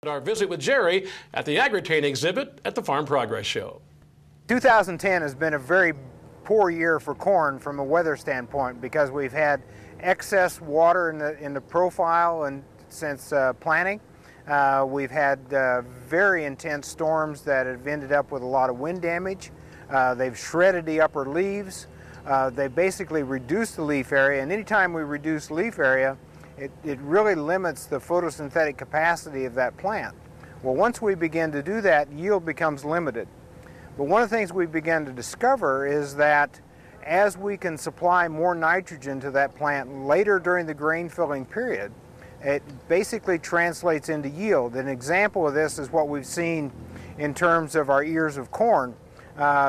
Our visit with Jerry at the AGROTAIN exhibit at the Farm Progress Show. 2010 has been a very poor year for corn from a weather standpoint because we've had excess water in the profile and since planting. We've had very intense storms that have ended up with a lot of wind damage. They've shredded the upper leaves. They basically reduced the leaf area, and anytime we reduce leaf area, it really limits the photosynthetic capacity of that plant. Well, once we begin to do that, yield becomes limited. But one of the things we began to discover is that as we can supply more nitrogen to that plant later during the grain filling period, it basically translates into yield. An example of this is what we've seen in terms of our ears of corn.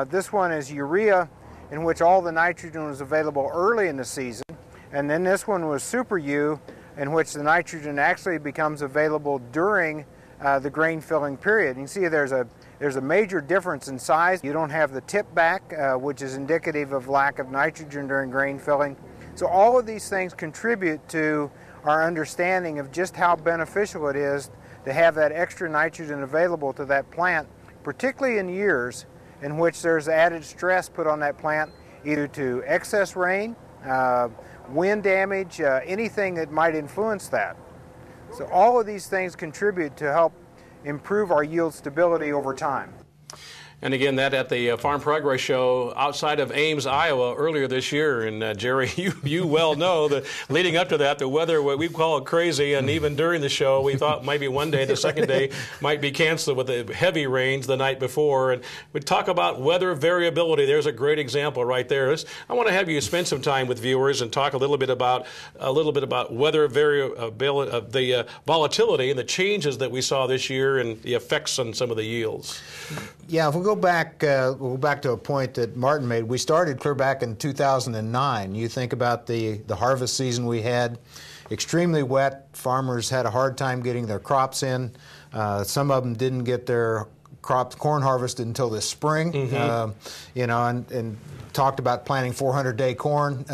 This one is urea, in which all the nitrogen was available early in the season, and then this one was Super U, in which the nitrogen actually becomes available during the grain filling period. You can see there's a major difference in size. You don't have the tip back, which is indicative of lack of nitrogen during grain filling. So all of these things contribute to our understanding of just how beneficial it is to have that extra nitrogen available to that plant, particularly in years in which there's added stress put on that plant, either to excess rain, wind damage, anything that might influence that. So all of these things contribute to help improve our yield stability over time. And again, that at the Farm Progress Show outside of Ames, Iowa, earlier this year. And Jerry, you well know that leading up to that, the weather, what we call it crazy, and even during the show, we thought maybe one day, the second day, might be canceled with the heavy rains the night before. And we talk about weather variability. There's a great example right there. I want to have you spend some time with viewers and talk a little bit about weather variability, the volatility and the changes that we saw this year and the effects on some of the yields. Yeah, if we'll go back to a point that Martin made. We started clear back in 2009. You think about the harvest season we had, extremely wet. Farmers had a hard time getting their crops in. Some of them didn't get their corn harvested until this spring. You know, and talked about planting 400-day corn.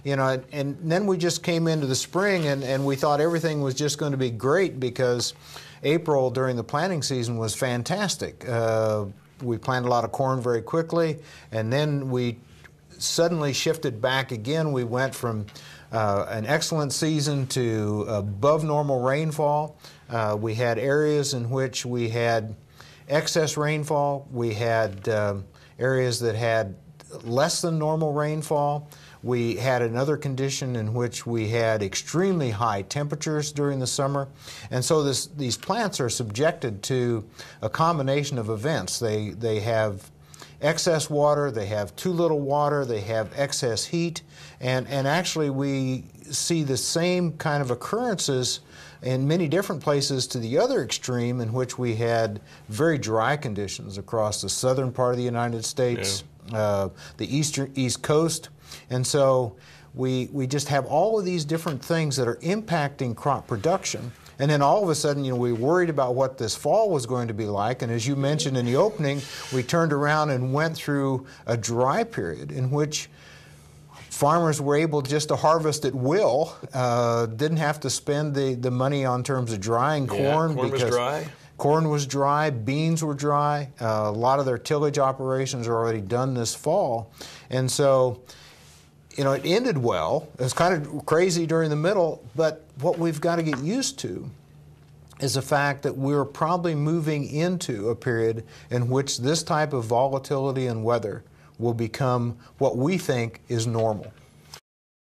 You know, and then we just came into the spring and we thought everything was just going to be great because April during the planting season was fantastic. We planted a lot of corn very quickly, and then we suddenly shifted back again. We went from an excellent season to above normal rainfall. We had areas in which we had excess rainfall. We had areas that had less than normal rainfall. We had another condition in which we had extremely high temperatures during the summer. And so these plants are subjected to a combination of events. They have excess water, they have too little water, they have excess heat, and actually we see the same kind of occurrences in many different places to the other extreme in which we had very dry conditions across the southern part of the United States, the East Coast. And so we just have all of these different things that are impacting crop production. And then all of a sudden, you know, we worried about what this fall was going to be like. And as you mentioned in the opening, we turned around and went through a dry period in which farmers were able just to harvest at will, didn't have to spend the money on terms of drying corn. Corn was dry. Corn was dry, beans were dry. A lot of their tillage operations are already done this fall. And so, you know, it ended well. It was kind of crazy during the middle, but what we've got to get used to is the fact that we're probably moving into a period in which this type of volatility and weather will become what we think is normal.